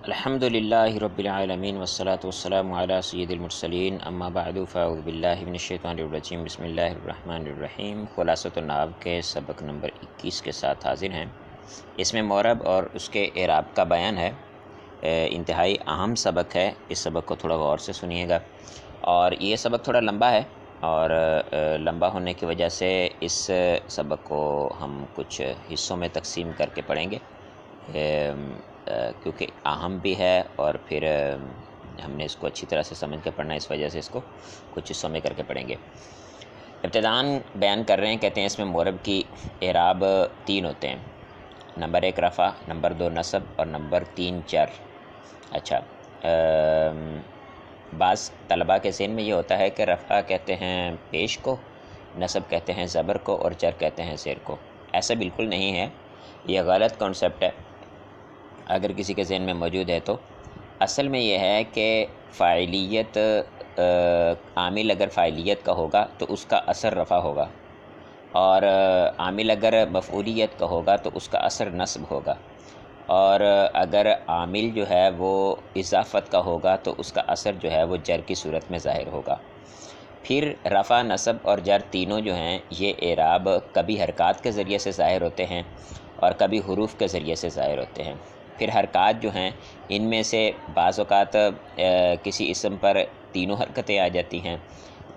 الحمد للہ رب العالمین والصلاة والسلام علی سید المرسلین اما بعد فاعوذ باللہ من الشیطان الرجیم بسم اللہ الرحمن الرحیم۔ خلاصۃ النحو کے سبق نمبر 21 کے ساتھ حاضر ہیں۔ اس میں مورب اور اس کے اعراب کا بیان ہے۔ انتہائی اہم سبق ہے، اس سبق کو تھوڑا غور سے سنیے گا۔ اور یہ سبق تھوڑا لمبا ہے اور لمبا ہونے کی وجہ سے اس سبق کو ہم کچھ حصوں میں تقسیم کر کے پڑھیں گے، کیونکہ اہم بھی ہے اور پھر ہم نے اس کو اچھی طرح سے سمجھ کے پڑھنا ہے، اس وجہ سے اس کو کچھ حصوں میں کر کے پڑھیں گے۔ ابتداً بیان کر رہے ہیں، کہتے ہیں اس میں مورب کی اعراب 3 ہوتے ہیں۔ نمبر 1 رفع، نمبر 2 نصب اور نمبر 3 جر۔ اچھا، بعض طلباء کے ذہن میں یہ ہوتا ہے کہ رفع کہتے ہیں پیش کو، نصب کہتے ہیں زبر کو اور جر کہتے ہیں زیر کو۔ ایسا بالکل نہیں ہے، یہ غلط کانسیپٹ ہے اگر کسی کے ذہن میں موجود ہے تو۔ اصل میں یہ ہے کہ فاعلیت، عامل اگر فاعلیت کا ہوگا تو اس کا اثر رفع ہوگا، اور عامل اگر مفعولیت کا ہوگا تو اس کا اثر نصب ہوگا، اور اگر عامل جو ہے وہ اضافت کا ہوگا تو اس کا اثر جو ہے وہ جر کی صورت میں ظاہر ہوگا۔ پھر رفع، نصب اور جر تینوں جو ہیں یہ اعراب کبھی حرکات کے ذریعے سے ظاہر ہوتے ہیں اور کبھی حروف کے ذریعے سے ظاہر ہوتے ہیں۔ پھر حرکات جو ہیں ان میں سے بعض اوقات کسی اسم پر تینوں حرکتیں آ جاتی ہیں،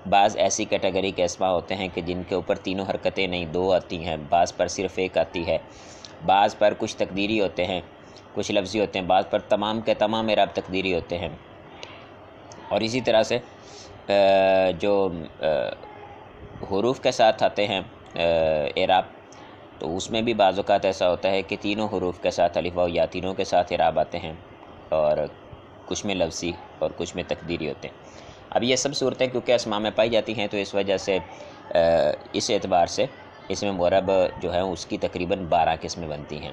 بعض ایسی کیٹیگری کے اسماء ہوتے ہیں کہ جن کے اوپر تینوں حرکتیں نہیں، 2 آتی ہیں، بعض پر صرف 1 آتی ہے، بعض پر کچھ تقدیری ہوتے ہیں، کچھ لفظی ہوتے ہیں، بعض پر تمام کے تمام اعراب تقدیری ہوتے ہیں۔ اور اسی طرح سے جو حروف کے ساتھ آتے ہیں اعراب، تو اس میں بھی بعض اوقات ایسا ہوتا ہے کہ تینوں حروف کے ساتھ الف واو یا تینوں کے ساتھ اعراب آتے ہیں، اور کچھ میں لفظی اور کچھ میں تقدیری ہوتے ہیں۔ اب یہ سب صورتیں کیونکہ اسماء میں پائی جاتی ہیں تو اس وجہ سے اس اعتبار سے اس میں مورب جو ہے اس کی تقریباً 12 قسمیں بنتی ہیں۔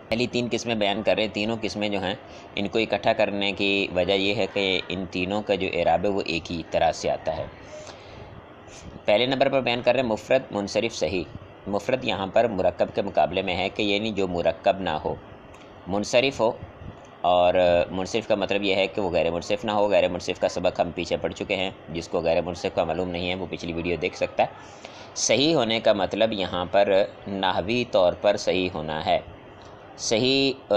پہلی 3 قسمیں بیان کر رہے ہیں۔ تینوں قسمیں جو ہیں ان کو اکٹھا کرنے کی وجہ یہ ہے کہ ان تینوں کا جو اعراب ہے وہ ایک ہی طرح سے آتا ہے۔ پہلے نمبر پر بیان کر رہے ہیں مفرد منصرف صحیح۔ مفرد یہاں پر مرکب کے مقابلے میں ہے کہ یعنی جو مرکب نہ ہو، منصرف ہو، اور منصرف کا مطلب یہ ہے کہ وہ غیر منصرف نہ ہو۔ غیر منصرف کا سبق ہم پیچھے پڑھ چکے ہیں، جس کو غیر منصرف کا معلوم نہیں ہے وہ پچھلی ویڈیو دیکھ سکتا ہے۔ صحیح ہونے کا مطلب یہاں پر نحوی طور پر صحیح ہونا ہے۔ صحیح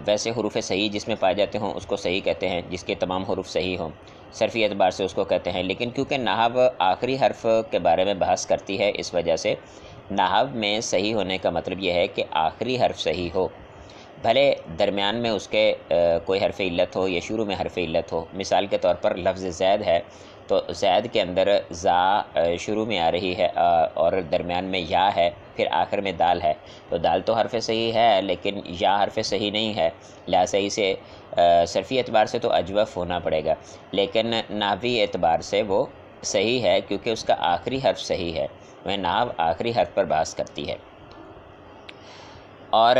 ویسے حروف صحیح جس میں پائے جاتے ہوں اس کو صحیح کہتے ہیں، جس کے تمام حروف صحیح ہوں، صرفی اعتبار سے اس کو کہتے ہیں۔ لیکن کیونکہ نحو آخری حرف کے بارے میں بحث کرتی ہے، اس وجہ سے نحو میں صحیح ہونے کا مطلب یہ ہے کہ آخری حرف صحیح ہو، بھلے درمیان میں اس کے کوئی حرف علت ہو یا شروع میں حرف علت ہو۔ مثال کے طور پر لفظ زید ہے تو زید کے اندر زا شروع میں آ رہی ہے اور درمیان میں یا ہے، پھر آخر میں دال ہے، تو دال تو حرف صحیح ہے لیکن یا حرف صحیح نہیں ہے، لہٰذا اسے صرفی اعتبار سے تو اجوف ہونا پڑے گا، لیکن نحوی اعتبار سے وہ صحیح ہے کیونکہ اس کا آخری حرف صحیح ہے۔ وہ نحو آخری حرف پر بحث کرتی ہے۔ اور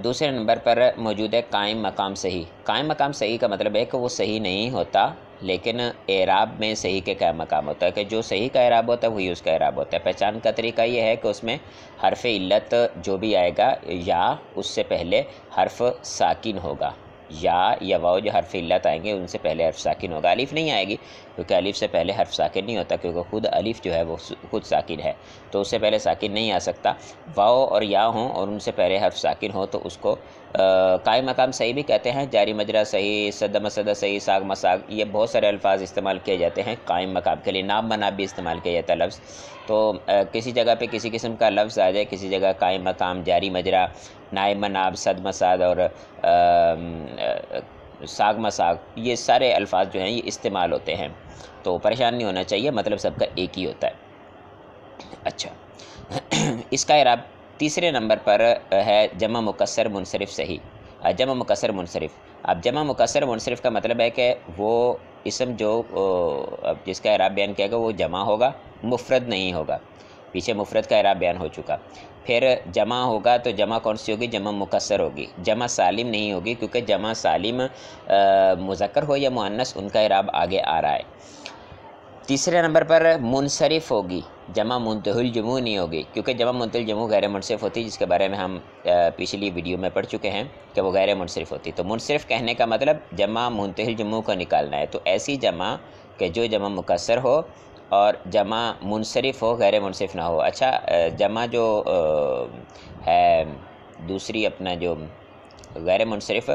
دوسرے نمبر پر موجود ہے قائم مقام صحیح۔ قائم مقام صحیح کا مطلب ہے کہ وہ صحیح نہیں ہوتا لیکن اعراب میں صحیح کے قائم مقام ہوتا ہے، کہ جو صحیح کا اعراب ہوتا ہے وہی اس کا اعراب ہوتا ہے۔ پہچان کا طریقہ یہ ہے کہ اس میں حرف علت جو بھی آئے گا یا اس سے پہلے حرف ساکن ہوگا، یا واؤ جو حرف علت آئیں گے ان سے پہلے حرف ساکن ہوگا۔ الف نہیں آئے گی کیونکہ الف سے پہلے حرف ساکن نہیں ہوتا، کیونکہ خود الف جو ہے وہ خود ساکن ہے تو اس سے پہلے ساکن نہیں آ سکتا۔ واؤ اور یا ہوں اور ان سے پہلے حرف ساکن ہو تو اس کو قائم مقام صحیح بھی کہتے ہیں۔ جاری مجرا صحیح، سد مسد صحیح، ساگ مساگ، یہ بہت سارے الفاظ استعمال کیے جاتے ہیں قائم مقام کے لیے۔ ناب مناب بھی استعمال کیا جاتا ہے لفظ، تو کسی جگہ پہ کسی قسم کا لفظ آ جائے، کسی جگہ قائم مقام، جاری مجرا، نائب مناب، سد مساد اور ساگ مساگ، یہ سارے الفاظ جو ہیں یہ استعمال ہوتے ہیں، تو پریشان نہیں ہونا چاہیے، مطلب سب کا ایک ہی ہوتا ہے۔ اچھا، اس کا اعراب تیسرے نمبر پر ہے جمع مکسر منصرف صحیح۔ جمع مکسر منصرف، اب جمع مکسر منصرف کا مطلب ہے کہ وہ اسم جو جس کا اعراب بیان کیا گیا وہ جمع ہوگا، مفرد نہیں ہوگا۔ پیچھے مفرد کا اعراب بیان ہو چکا۔ پھر جمع ہوگا تو جمع کون سی ہوگی؟ جمع مکسر ہوگی، جمع سالم نہیں ہوگی، کیونکہ جمع سالم مذکر ہو یا مؤنث ان کا اعراب آگے آ رہا ہے۔ تیسرے نمبر پر منصرف ہوگی، جمع منتہی الجموع نہیں ہوگی، کیونکہ جمع منتہی الجموع غیر منصرف ہوتی، جس کے بارے میں ہم پچھلی ویڈیو میں پڑھ چکے ہیں کہ وہ غیر منصرف ہوتی۔ تو منصرف کہنے کا مطلب جمع منتہی الجموع کو نکالنا ہے، تو ایسی جمع کہ جو جمع مکسر ہو اور جمع منصرف ہو، غیر منصرف نہ ہو۔ اچھا، جمع جو ہے دوسری اپنا جو غیر منصرف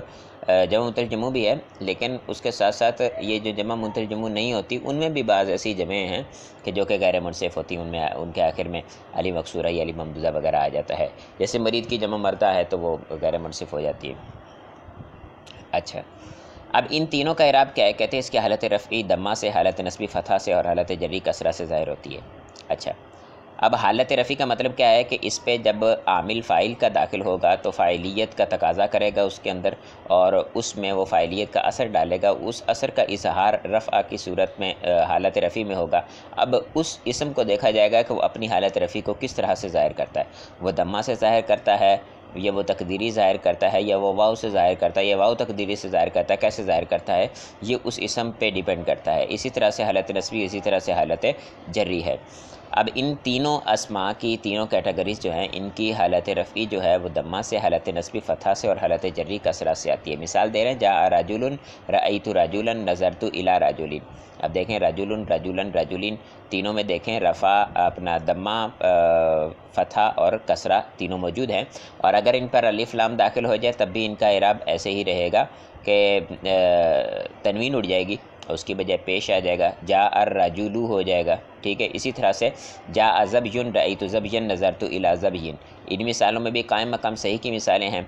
جمع منتہی الجموع بھی ہے، لیکن اس کے ساتھ ساتھ یہ جو جمع منتہی الجموع نہیں ہوتی، ان میں بھی بعض ایسی جمعیں ہیں کہ جو کہ غیر منصرف ہوتی ہیں، ان کے آخر میں علی مکسورہ یا علی ممدودہ وغیرہ آ جاتا ہے، جیسے مرید کی جمع مردہ ہے تو وہ غیر منصرف ہو جاتی ہے۔ اچھا، اب ان تینوں کا اعراب کیا ہے؟ کہتے ہیں اس کی حالت رفعی دمہ سے، حالت نصبی فتحہ سے اور حالت جری کسرہ سے ظاہر ہوتی ہے۔ اچھا، اب حالت رفعی کا مطلب کیا ہے کہ اس پہ جب عامل فاعل کا داخل ہوگا تو فاعلیت کا تقاضا کرے گا اس کے اندر، اور اس میں وہ فاعلیت کا اثر ڈالے گا، اس اثر کا اظہار رفع کی صورت میں حالت رفعی میں ہوگا۔ اب اس اسم کو دیکھا جائے گا کہ وہ اپنی حالت رفعی کو کس طرح سے ظاہر کرتا ہے، وہ دمہ سے ظاہر کرتا ہے یا وہ تقدیری ظاہر کرتا ہے یا وہ واو سے ظاہر کرتا ہے یا واو تقدیری سے ظاہر کرتا ہے، کیسے ظاہر کرتا ہے یہ اس اسم پہ ڈیپینڈ کرتا ہے۔ اسی طرح سے حالت نصبی، اسی طرح سے حالت جری ہے۔ اب ان تینوں اسماء کی تینوں کیٹیگریز جو ہیں، ان کی حالت رفعی جو ہے وہ دمہ سے، حالت نصبی فتحہ سے اور حالت جری کسرہ سے آتی ہے۔ مثال دے رہے ہیں، جاء رجل، رأیت رجلا، نظرت الی رجل۔ اب دیکھیں رجل، رجلا، رجلین تینوں میں دیکھیں رفع اپنا دمہ فتحہ اور کسرہ تینوں موجود ہیں، اور اگر ان پر الف لام داخل ہو جائے تب بھی ان کا اعراب ایسے ہی رہے گا کہ تنوین اڑ جائے گی، اس کی بجائے پیش آ جائے گا، جاء الرجل ہو جائے گا، ٹھیک ہے۔ اسی طرح سے جاء زبی، رأیت زبیا، نظرت الی زبی، ان مثالوں میں بھی قائم مقام صحیح کی مثالیں ہیں۔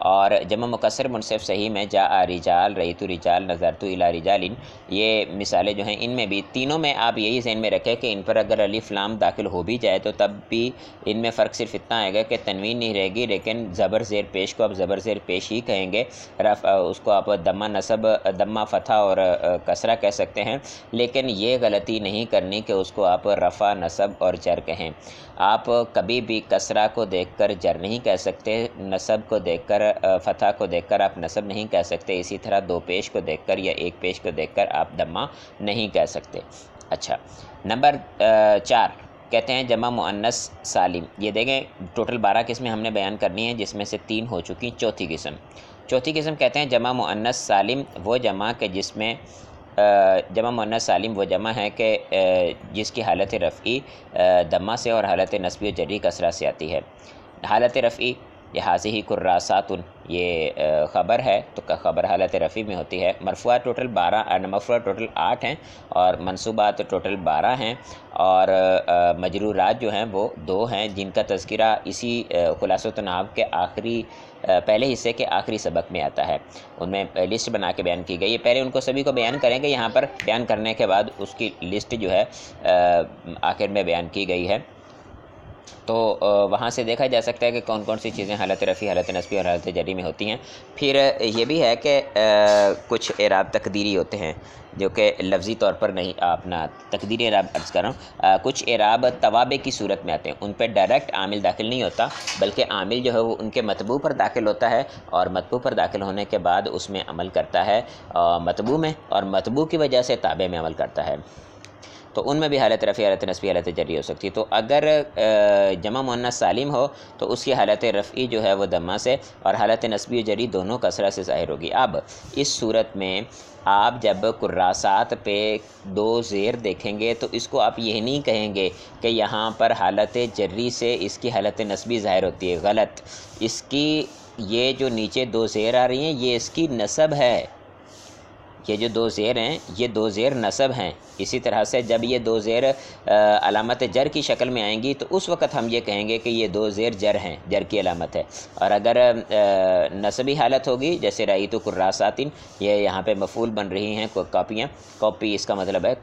اور جمع مکسر منصرف صحیح میں جاء رجال، رأیت رجال، نظرت الی رجال، یہ مثالیں جو ہیں ان میں بھی تینوں میں آپ یہی ذہن میں رکھیں کہ ان پر اگر الف لام داخل ہو بھی جائے تو تب بھی ان میں فرق صرف اتنا آئے گا کہ تنوین نہیں رہے گی، لیکن زبر زیر پیش کو آپ زبر زیر پیش ہی کہیں گے، اس کو آپ دمہ نصب، دمہ فتحہ اور کسرہ کہہ سکتے ہیں، لیکن یہ غلطی نہیں کرنی کہ اس کو آپ رفع، نصب اور جر کہیں۔ آپ کبھی بھی کسرہ کو دیکھ کر جر نہیں کہہ سکتے، نصب کو دیکھ کر، فتح کو دیکھ کر آپ نصب نہیں کہہ سکتے، اسی طرح دو پیش کو دیکھ کر یا ایک پیش کو دیکھ کر آپ دمہ نہیں کہہ سکتے۔ اچھا، نمبر 4 کہتے ہیں جمع مؤنث سالم۔ یہ دیکھیں ٹوٹل 12 قسمیں ہم نے بیان کرنی ہیں، جس میں سے 3 ہو چکی۔ چوتھی قسم کہتے ہیں جمع مؤنث سالم، وہ جمع کہ جس میں جمع مؤنث سالم وہ جمع ہے کہ جس کی حالت رفعی دمہ سے اور حالت نصبی و جری کسرہ سے آتی ہے۔ حالت رفعی حاضی کراسات، یہ خبر ہے تو خبر حالت رفعی میں ہوتی ہے۔ مرفوعات ٹوٹل 8 ہیں اور منصوبات ٹوٹل 12 ہیں، اور مجرورات جو ہیں وہ 2 ہیں، جن کا تذکرہ اسی خلاصۃ النحو کے آخری پہلے حصے کے آخری سبق میں آتا ہے، ان میں لسٹ بنا کے بیان کی گئی ہے۔ پہلے ان کو سبھی کو بیان کریں گے، یہاں پر بیان کرنے کے بعد اس کی لسٹ جو ہے آخر میں بیان کی گئی ہے، تو وہاں سے دیکھا جا سکتا ہے کہ کون کون سی چیزیں حالت رفعی، حالت نصبی اور حالت جری میں ہوتی ہیں۔ پھر یہ بھی ہے کہ کچھ اعراب تقدیری ہوتے ہیں جو کہ لفظی طور پر نہیں، اپنا تقدیری اعراب عرض کر رہا ہوں، کچھ اعراب توابع کی صورت میں آتے ہیں، ان پہ ڈائریکٹ عامل داخل نہیں ہوتا، بلکہ عامل جو ہے وہ ان کے مطبوع پر داخل ہوتا ہے، اور مطبوع پر داخل ہونے کے بعد اس میں عمل کرتا ہے مطبوع میں، اور مطبوع کی وجہ سے تابع میں عمل کرتا ہے، تو ان میں بھی حالت رفعی، حالت نصبی، حالت جری ہو سکتی ہے۔ تو اگر جمع مؤنث سالم ہو تو اس کی حالت رفعی جو ہے وہ دمہ سے اور حالت نصبی و جری دونوں کسرہ سے ظاہر ہوگی۔ اب اس صورت میں آپ جب کراسات پہ 2 زیر دیکھیں گے تو اس کو آپ یہ نہیں کہیں گے کہ یہاں پر حالت جری سے اس کی حالت نصبی ظاہر ہوتی ہے، غلط، اس کی یہ جو نیچے 2 زیر آ رہی ہیں یہ اس کی نصب ہے، یہ جو 2 زیر ہیں یہ 2 زیر نصب ہیں۔ اسی طرح سے جب یہ 2 زیر علامت جر کی شکل میں آئیں گی تو اس وقت ہم یہ کہیں گے کہ یہ 2 زیر جر ہیں، جر کی علامت ہے، اور اگر نصبی حالت ہوگی جیسے رأیت کراساتن، یہ یہاں پہ مفعول بن رہی ہیں کاپیاں، کاپی اس کا مطلب ہے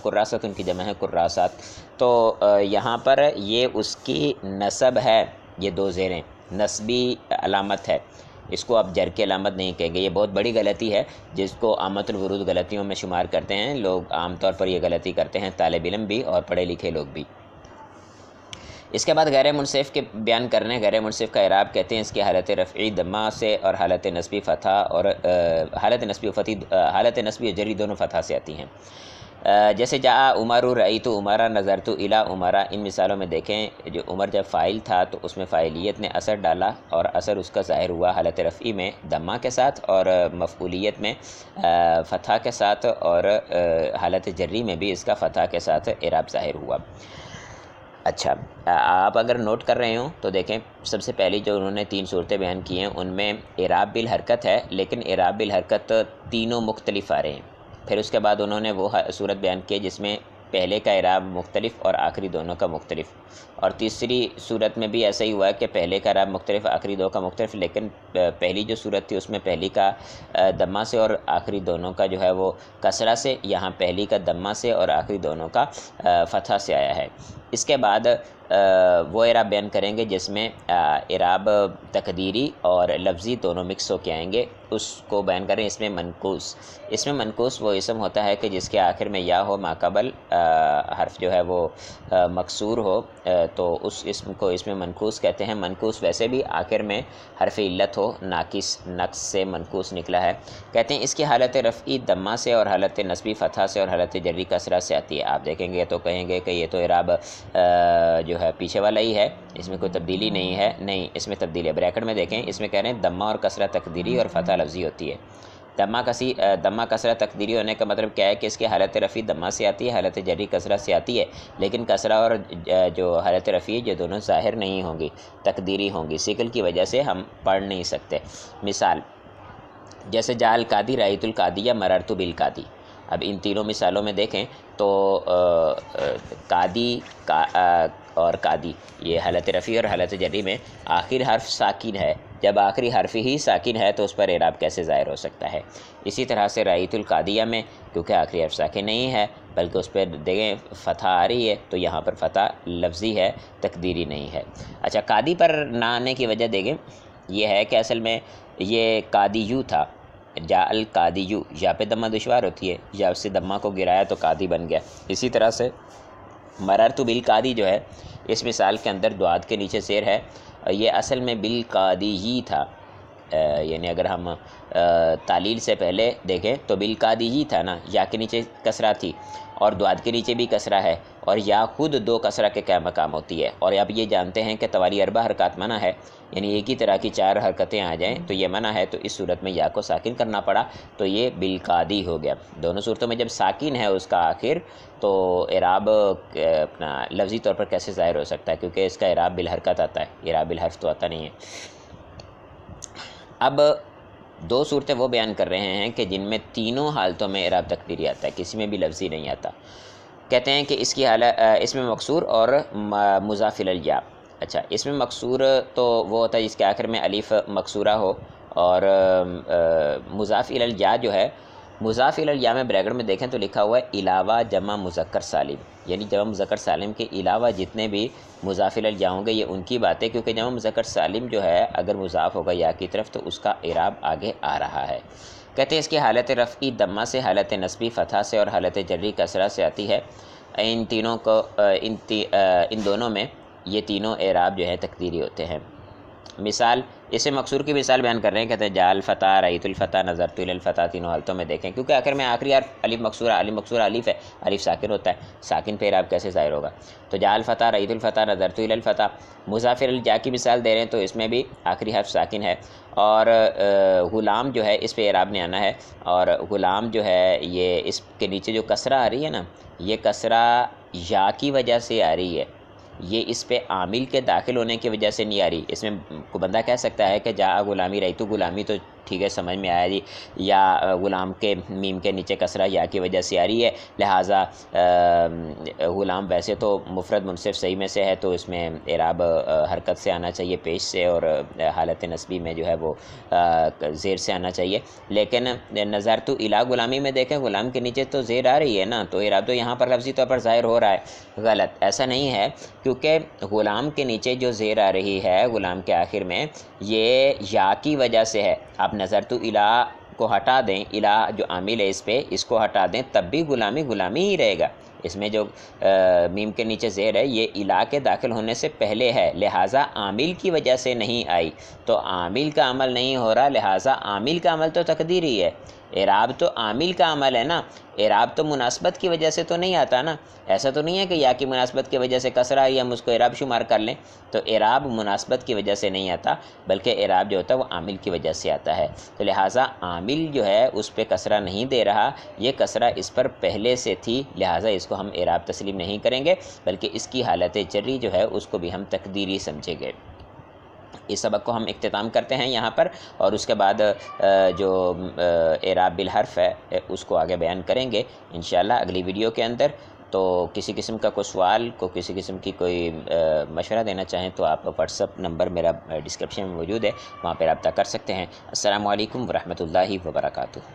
کراساتن کی جمع ہے کراسات، تو یہاں پر یہ اس کی نصب ہے، یہ 2 زیریں نصبی علامت ہے، اس کو آپ جر کی علامت نہیں کہیں گے۔ یہ بہت بڑی غلطی ہے جس کو عامۃ الورود غلطیوں میں شمار کرتے ہیں، لوگ عام طور پر یہ غلطی کرتے ہیں، طالب علم بھی اور پڑھے لکھے لوگ بھی۔ اس کے بعد غیر منصرف کے بیان کرنے، غیر منصرف کا اعراب کہتے ہیں اس کی حالت رفعی دمہ سے اور حالت نصبی فتح اور حالت نصبی و جری دونوں فتح سے آتی ہیں۔ جیسے جا عمر رأیت عمرہ نظرت الی عمرہ، ان مثالوں میں دیکھیں جو عمر جب فاعل تھا تو اس میں فاعلیت نے اثر ڈالا اور اثر اس کا ظاہر ہوا حالت رفعی میں دمہ کے ساتھ، اور مفعولیت میں فتحہ کے ساتھ، اور حالت جری میں بھی اس کا فتحہ کے ساتھ اعراب ظاہر ہوا۔ اچھا، آپ اگر نوٹ کر رہے ہوں تو دیکھیں سب سے پہلی جو انہوں نے 3 صورتیں بیان کی ہیں ان میں اعراب بالحرکت ہے، لیکن اعراب بالحرکت تینوں مختلف آ رہے ہیں۔ پھر اس کے بعد انہوں نے وہ صورت بیان کی جس میں پہلے کا اعراب مختلف اور آخری دونوں کا مختلف، اور تیسری صورت میں بھی ایسا ہی ہوا کہ پہلے کا اعراب مختلف آخری دو کا مختلف، لیکن پہلی جو صورت تھی اس میں پہلی کا دمہ سے اور آخری دونوں کا جو ہے وہ کسرہ سے، یہاں پہلی کا دمہ سے اور آخری دونوں کا فتحہ سے آیا ہے۔ اس کے بعد وہ اعراب بیان کریں گے جس میں اعراب تقدیری اور لفظی دونوں مکس ہو کے آئیں گے، اس کو بیان کریں اس میں منقوص۔ اس میں منقوص وہ اسم ہوتا ہے کہ جس کے آخر میں یا ہو ماقبل حرف جو ہے وہ مکسور ہو، تو اس اسم کو اس میں منقوص کہتے ہیں۔ منقوص ویسے بھی آخر میں حرف علت ہو، نقص سے منقوص نکلا ہے، کہتے ہیں اس کی حالت رفعی دمہ سے اور حالت نصبی فتحہ سے اور حالت جری کسرہ سے آتی ہے۔ آپ دیکھیں گے تو کہیں گے کہ یہ تو اعراب جو ہے پیچھے والا ہی ہے، اس میں کوئی تبدیلی نہیں ہے۔ نہیں، اس میں تبدیلی ہے۔ بریکٹ میں دیکھیں اس میں کہہ رہے ہیں دمہ اور کسرہ تقدیری اور فتحہ لفظی ہوتی ہے۔ دمہ کسرہ تقدیری ہونے کا مطلب کیا ہے کہ اس کی حالت رفعی دمہ سے آتی ہے، حالت جری کسرہ سے آتی ہے، لیکن کسرہ اور جو حالت رفعی جو دونوں ظاہر نہیں ہوں گی، تقدیری ہوں گی، سیکل کی وجہ سے ہم پڑھ نہیں سکتے۔ مثال جیسے جا القادی رأیت القادیہ مررت بالقادی۔ اب ان تینوں مثالوں میں دیکھیں تو قادی اور قادی یہ حالت رفعی اور حالت جری میں آخر حرف ساکن ہے، جب آخری حرف ہی ساکن ہے تو اس پر اعراب کیسے ظاہر ہو سکتا ہے؟ اسی طرح سے رأیت القادیہ میں کیونکہ آخری حرف ساکن نہیں ہے بلکہ اس پہ دیکھیں فتح آ رہی ہے، تو یہاں پر فتح لفظی ہے، تقدیری نہیں ہے۔ اچھا، قادی پر نہ آنے کی وجہ دیکھیں یہ ہے کہ اصل میں یہ قادیو تھا، جا القادیو، یا پہ دمہ دشوار ہوتی ہے، یا اس سے دمہ کو گرایا تو قادی بن گیا۔ اسی طرح سے مررت بالقادی جو ہے اس مثال کے اندر دعات کے نیچے زیر ہے، یہ اصل میں بالقادی ہی تھا، یعنی اگر ہم تعلیل سے پہلے دیکھیں تو بالقادی ہی تھا نا، یا کے نیچے کسرہ تھی اور دعات کے نیچے بھی کسرہ ہے، اور یا خود دو کسرہ کے کیا مقام ہوتی ہے، اور اب یہ جانتے ہیں کہ توالی اربع حرکات منع ہے، یعنی ایک ہی طرح کی 4 حرکتیں آ جائیں تو یہ منع ہے، تو اس صورت میں یا کو ساکن کرنا پڑا، تو یہ بالقادی ہو گیا۔ دونوں صورتوں میں جب ساکن ہے اس کا آخر تو اعراب اپنا لفظی طور پر کیسے ظاہر ہو سکتا ہے، کیونکہ اس کا اعراب بالحرکت آتا ہے، اعراب بالحرف تو آتا نہیں ہے۔ اب 2 صورتیں وہ بیان کر رہے ہیں کہ جن میں تینوں حالتوں میں اعراب تقدیری آتا ہے، کسی میں بھی لفظی نہیں آتا۔ کہتے ہیں کہ اس کی حالت اس میں مکسور اور مضاف الی الیا۔ اچھا، اس میں مکسور تو وہ ہوتا ہے جس کے آخر میں الف مکسورہ ہو، اور مضاف الی الیا جو ہے، مضاف الی الیا میں بریکٹ میں دیکھیں تو لکھا ہوا ہے علاوہ جمع مذکر سالم، یعنی جمع مذکر سالم کے علاوہ جتنے بھی مضاف الی الیا ہوں گے یہ ان کی بات ہے، کیونکہ جمع مذکر سالم جو ہے اگر مضاف ہوگا یا کی طرف تو اس کا اعراب آگے آ رہا ہے۔ کہتے ہیں اس کی حالت رفعی دمہ سے، حالت نصبی فتحہ سے اور حالت جری کسرہ سے آتی ہے۔ ان تینوں کو ان دونوں میں یہ تینوں اعراب جو ہے تقدیری ہوتے ہیں۔ مثال اس سے مکسور کی مثال بیان کر رہے ہیں، کہتے ہیں جا الفتح رأیت الفتح نظرت الی الفتح، تینوں حالتوں میں دیکھیں کیونکہ آخر میں آخری حرف الف مکسورہ، الف ہے، الف ساکن ہوتا ہے، ساکن پہ اعراب کیسے ظاہر ہوگا؟ تو جا الفتح رأیت الفتح نظرت الی الفتح۔ مضاف الی الجا کی مثال دے رہے ہیں تو اس میں بھی آخری حرف ساکن ہے، اور غلام جو ہے اس پہ اعراب نے آنا ہے، اور غلام جو ہے یہ اس کے نیچے جو کسرہ آ رہی ہے نا، یہ کسرہ یا کی وجہ سے آ رہی ہے، یہ اس پہ عامل کے داخل ہونے کی وجہ سے نہیں آ رہی۔ اس میں کو بندہ کہہ سکتا ہے کہ جا غلامی رأیت غلامی، تو ٹھیک ہے سمجھ میں آیا جی، یا غلام کے میم کے نیچے کسرہ یا کی وجہ سے آ رہی ہے، لہٰذا غلام ویسے تو مفرد منصف صحیح میں سے ہے تو اس میں اعراب حرکت سے آنا چاہیے پیش سے، اور حالت نصبی میں جو ہے وہ زیر سے آنا چاہیے، لیکن نظرت الی غلامی میں دیکھیں غلام کے نیچے تو زیر آ رہی ہے نا، تو اعراب تو یہاں پر لفظی طور پر ظاہر ہو رہا ہے۔ غلط، ایسا نہیں ہے، کیونکہ غلام کے نیچے جو زیر آ رہی ہے غلام کے آخر میں یہ یا کی وجہ سے ہے۔ آپ نظرت الی کو ہٹا دیں، الی جو عامل ہے اس پہ، اس کو ہٹا دیں تب بھی غلامی غلامی ہی رہے گا، اس میں جو میم کے نیچے زیر ہے یہ الا کے داخل ہونے سے پہلے ہے، لہٰذا عامل کی وجہ سے نہیں آئی، تو عامل کا عمل نہیں ہو رہا، لہٰذا عامل کا عمل تو تقدیری ہے، اعراب تو عامل کا عمل ہے نا، اعراب تو مناسبت کی وجہ سے تو نہیں آتا نا، ایسا تو نہیں ہے کہ یا کی مناسبت کی وجہ سے کسرہ آئی ہم اس کو اعراب شمار کر لیں، تو اعراب مناسبت کی وجہ سے نہیں آتا بلکہ اعراب جو ہوتا ہے وہ عامل کی وجہ سے آتا ہے، تو لہٰذا عامل جو ہے اس پہ کسرہ نہیں دے رہا، یہ کسرہ اس پر پہلے سے تھی، لہٰذا اس کو ہم اعراب تسلیم نہیں کریں گے بلکہ اس کی حالت جری جو ہے اس کو بھی ہم تقدیری سمجھیں گے۔ اس سبق کو ہم اختتام کرتے ہیں یہاں پر، اور اس کے بعد جو اعراب بالحرف ہے اس کو آگے بیان کریں گے انشاءاللہ اگلی ویڈیو کے اندر۔ تو کسی قسم کا کوئی سوال کسی قسم کی کوئی مشورہ دینا چاہیں تو آپ واٹس اپ نمبر میرا ڈسکرپشن میں موجود ہے، وہاں پہ رابطہ کر سکتے ہیں۔ السلام علیکم ورحمۃ اللہ وبرکاتہ۔